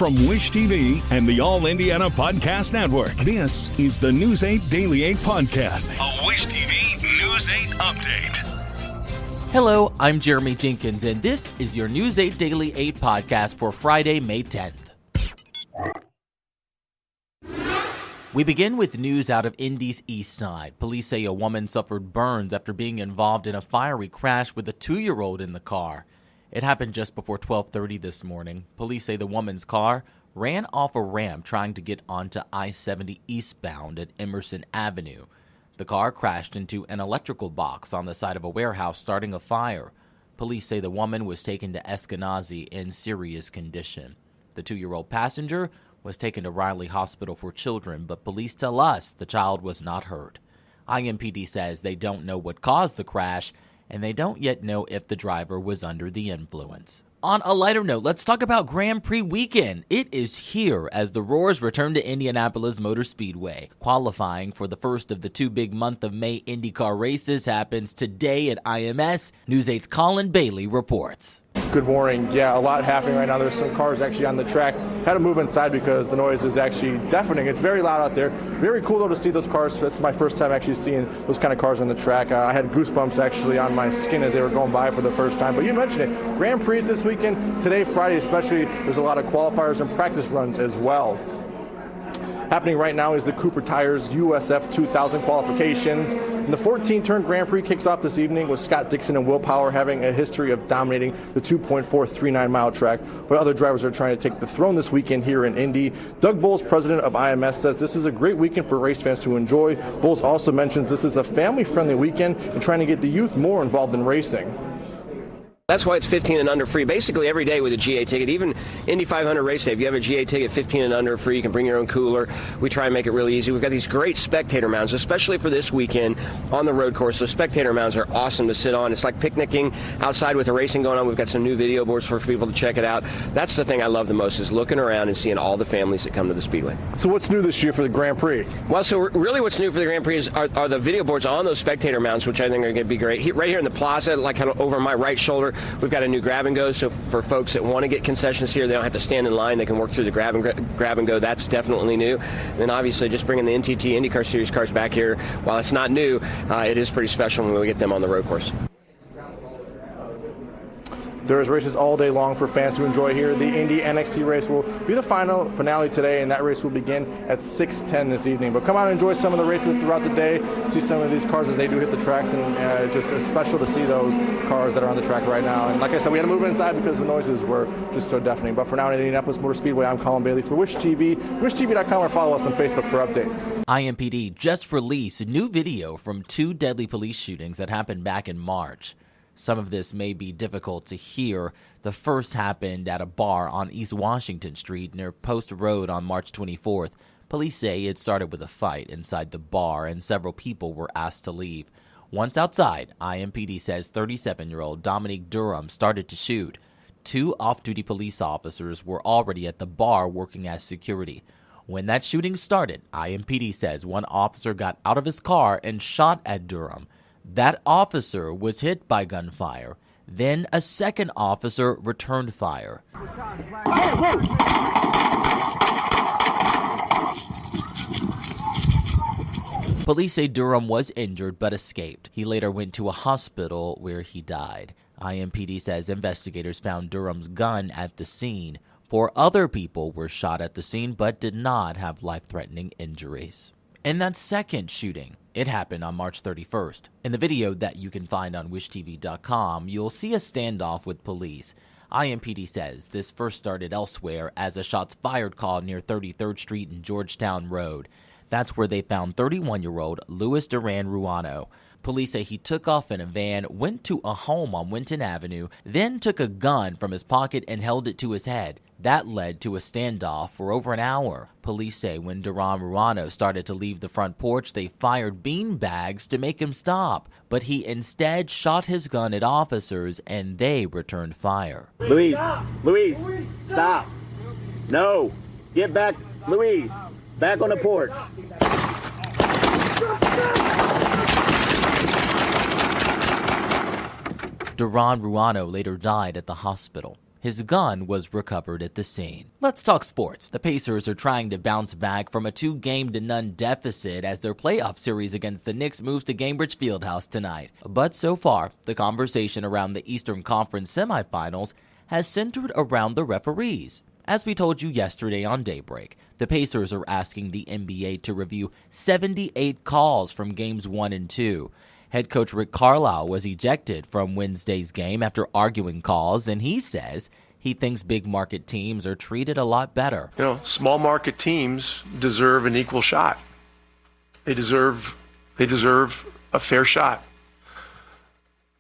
From Wish TV and the All Indiana Podcast Network, this is the News 8 Daily 8 Podcast, a Wish TV News 8 update. Hello, I'm Jeremy Jenkins, and this is your News 8 Daily 8 Podcast for Friday, May 10th. We begin with news out of Indy's east side. Police say a woman suffered burns after being involved in a fiery crash with a 2-year-old in the car. It happened just before 12:30 this morning. Police say the woman's car ran off a ramp trying to get onto I-70 eastbound at Emerson Avenue. The car crashed into an electrical box on the side of a warehouse, starting a fire. Police say the woman was taken to Eskenazi in serious condition. The 2-year-old passenger was taken to Riley Hospital for Children, but police tell us the child was not hurt. IMPD says they don't know what caused the crash, and they don't yet know if the driver was under the influence. On a lighter note, let's talk about Grand Prix Weekend. It is here as the Roars return to Indianapolis Motor Speedway. Qualifying for the first of the 2 big month of May IndyCar races happens today at IMS. News 8's Colin Bailey reports. Good morning. Yeah, a lot happening right now. There's some cars actually on the track. Had to move inside because the noise is actually deafening. It's very loud out there. Very cool though to see those cars. It's my first time actually seeing those kind of cars on the track. I had goosebumps actually on my skin as they were going by for the first time. But you mentioned it. Grand Prix this weekend, today, Friday especially. There's a lot of qualifiers and practice runs as well. Happening right now is the Cooper Tires USF 2000 qualifications. And the 14-turn Grand Prix kicks off this evening with Scott Dixon and Will Power having a history of dominating the 2.439-mile track. But other drivers are trying to take the throne this weekend here in Indy. Doug Bowles, president of IMS, says this is a great weekend for race fans to enjoy. Bowles also mentions this is a family-friendly weekend and trying to get the youth more involved in racing. That's why it's 15 and under free, basically every day with a GA ticket. Even Indy 500 race day, if you have a GA ticket, 15 and under free, you can bring your own cooler. We try and make it really easy. We've got these great spectator mounds, especially for this weekend on the road course. So spectator mounds are awesome to sit on. It's like picnicking outside with the racing going on. We've got some new video boards for people to check it out. That's the thing I love the most, is looking around and seeing all the families that come to the Speedway. So what's new this year for the Grand Prix? Well, so really what's new for the Grand Prix are the video boards on those spectator mounts, which I think are going to be great. Right here in the plaza, like kind of over my right shoulder, we've got a new grab and go, so for folks that want to get concessions here, they don't have to stand in line. They can work through the grab and go. That's definitely new. And then obviously just bringing the NTT IndyCar Series cars back here, while it's not new, it is pretty special when we get them on the road course. There's races all day long for fans to enjoy here. The Indy NXT race will be the finale today, and that race will begin at 6:10 this evening. But come out and enjoy some of the races throughout the day. See some of these cars as they do hit the tracks, and just special to see those cars that are on the track right now. And like I said, we had to move inside because the noises were just so deafening. But for now, in Indianapolis Motor Speedway, I'm Colin Bailey for Wish TV, wishtv.com, or follow us on Facebook for updates. IMPD just released a new video from 2 deadly police shootings that happened back in March. Some of this may be difficult to hear. The first happened at a bar on East Washington Street near Post Road on March 24th. Police say it started with a fight inside the bar and several people were asked to leave. Once outside, IMPD says 37-year-old Dominique Durham started to shoot. 2 off-duty police officers were already at the bar working as security. When that shooting started, IMPD says one officer got out of his car and shot at Durham. That officer was hit by gunfire. Then a second officer returned fire. Police say Durham was injured but escaped. He later went to a hospital where he died. IMPD says investigators found Durham's gun at the scene. 4 other people were shot at the scene but did not have life-threatening injuries. In that second shooting, it happened on March 31st. In the video that you can find on wishtv.com, you'll see a standoff with police. IMPD says this first started elsewhere as a shots fired call near 33rd Street and Georgetown Road. That's where they found 31-year-old Luis Duran Ruano. Police say he took off in a van, went to a home on Winton Avenue, then took a gun from his pocket and held it to his head. That led to a standoff for over an hour. Police say when Duran Ruano started to leave the front porch, they fired bean bags to make him stop. But he instead shot his gun at officers and they returned fire. Luis, stop. No, get back, Luis, back on the porch. Duran Ruano later died at the hospital. His gun was recovered at the scene. Let's talk sports. The Pacers are trying to bounce back from a 2-game-to-none deficit as their playoff series against the Knicks moves to Gainbridge Fieldhouse tonight. But so far, the conversation around the Eastern Conference semifinals has centered around the referees. As we told you yesterday on Daybreak, the Pacers are asking the NBA to review 78 calls from Games 1 and 2. Head coach Rick Carlisle was ejected from Wednesday's game after arguing calls, and he says he thinks big market teams are treated a lot better. You know, small market teams deserve an equal shot. They deserve a fair shot,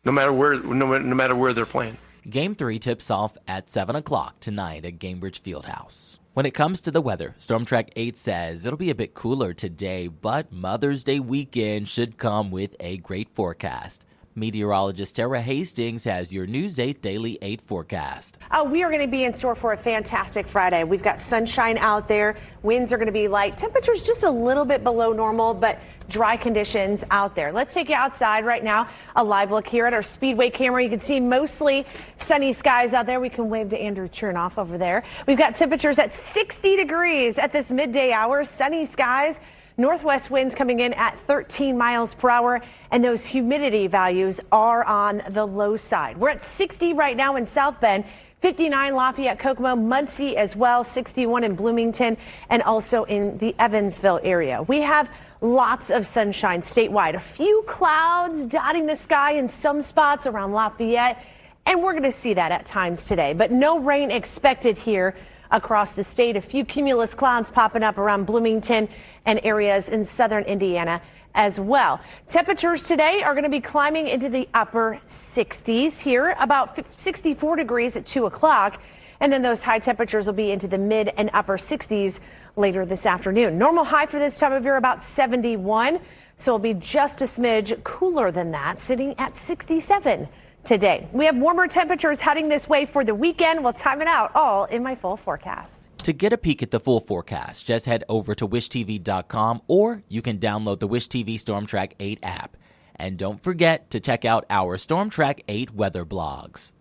no matter where they're playing. Game 3 tips off at 7 o'clock tonight at Gainbridge Fieldhouse. When it comes to the weather, Storm Track 8 says it'll be a bit cooler today, but Mother's Day weekend should come with a great forecast. Meteorologist Tara Hastings has your News 8 Daily 8 forecast. We are going to be in store for a fantastic Friday. We've got sunshine out there. Winds are going to be light. Temperatures just a little bit below normal, but dry conditions out there. Let's take you outside right now. A live look here at our Speedway camera. You can see mostly sunny skies out there. We can wave to Andrew Chernoff over there. We've got temperatures at 60 degrees at this midday hour. Sunny skies. Northwest winds coming in at 13 miles per hour, and those humidity values are on the low side. We're at 60 right now in South Bend, 59 Lafayette, Kokomo, Muncie as well, 61 in Bloomington, and also in the Evansville area. We have lots of sunshine statewide. A few clouds dotting the sky in some spots around Lafayette, and we're going to see that at times today, but no rain expected here across the state. A few cumulus clouds popping up around Bloomington and areas in southern Indiana as well. Temperatures today are going to be climbing into the upper 60s here, about 64 degrees at 2 o'clock. And then those high temperatures will be into the mid and upper 60s later this afternoon. Normal high for this time of year about 71. So it'll be just a smidge cooler than that, sitting at 67 today. We have warmer temperatures heading this way for the weekend. We'll time it out all in my full forecast. To get a peek at the full forecast, just head over to wishtv.com, or you can download the Wish TV Storm Track 8 app. And don't forget to check out our Storm Track 8 weather blogs.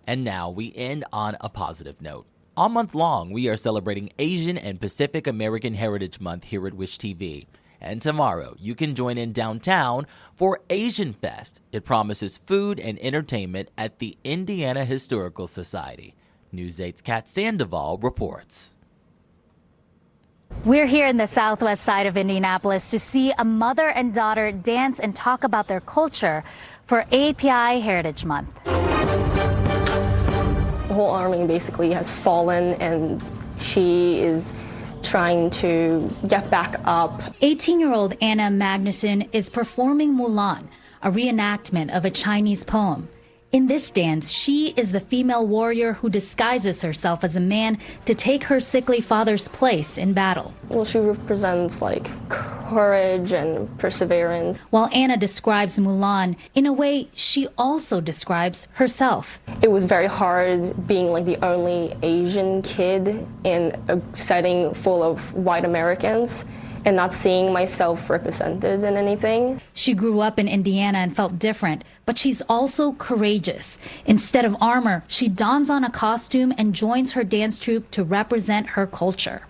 And now we end on a positive note. All month long, we are celebrating Asian and Pacific American Heritage Month here at Wish TV. And tomorrow, you can join in downtown for Asian Fest. It promises food and entertainment at the Indiana Historical Society. News 8's Kat Sandoval reports. We're here in the southwest side of Indianapolis to see a mother and daughter dance and talk about their culture for API Heritage Month. The whole army basically has fallen, and she is trying to get back up. 18-year-old Anna Magnuson is performing Mulan, a reenactment of a Chinese poem. In this dance, she is the female warrior who disguises herself as a man to take her sickly father's place in battle. Well, she represents like courage and perseverance. While Anna describes Mulan, in a way, she also describes herself. It was very hard being like the only Asian kid in a setting full of white Americans and not seeing myself represented in anything. She grew up in Indiana and felt different, but she's also courageous. Instead of armor, she dons on a costume and joins her dance troupe to represent her culture.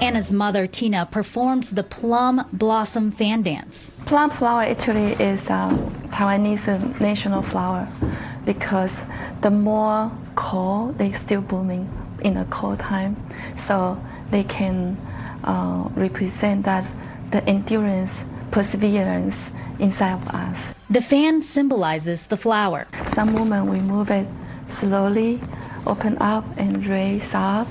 Anna's mother, Tina, performs the Plum Blossom Fan Dance. Plum flower actually is Taiwanese national flower because the more cold, they're still blooming in a cold time, so they can represent that the endurance, perseverance inside of us. The fan symbolizes the flower. Some women, we move it slowly, open up and raise up.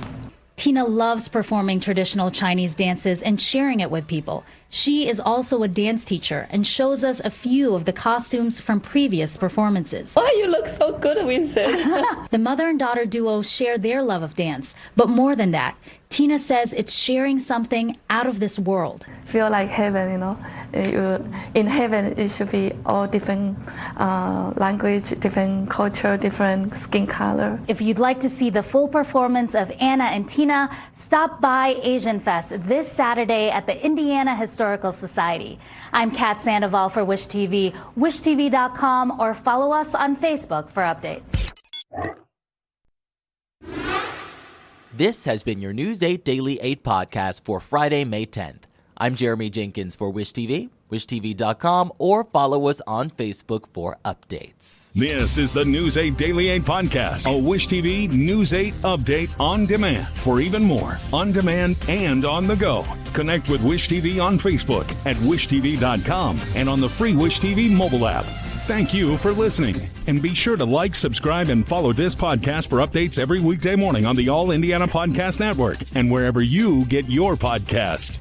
Tina loves performing traditional Chinese dances and sharing it with people. She is also a dance teacher and shows us a few of the costumes from previous performances. Oh, you look so good with it. The mother and daughter duo share their love of dance, but more than that, Tina says it's sharing something out of this world. Feel like heaven, you know. In heaven, it should be all different language, different culture, different skin color. If you'd like to see the full performance of Anna and Tina, stop by Asian Fest this Saturday at the Indiana Historical Historical Society. I'm Kat Sandoval for Wish TV, wishtv.com, or follow us on Facebook for updates. This has been your News 8 Daily 8 podcast for Friday, May 10th. I'm Jeremy Jenkins for Wish TV, wishtv.com, or follow us on Facebook for updates. This is the News 8 Daily 8 podcast, a Wish TV News 8 update on demand. For even more, on demand and on the go, connect with Wish TV on Facebook at wishtv.com and on the free Wish TV mobile app. Thank you for listening, and be sure to like, subscribe, and follow this podcast for updates every weekday morning on the All Indiana Podcast Network and wherever you get your podcast.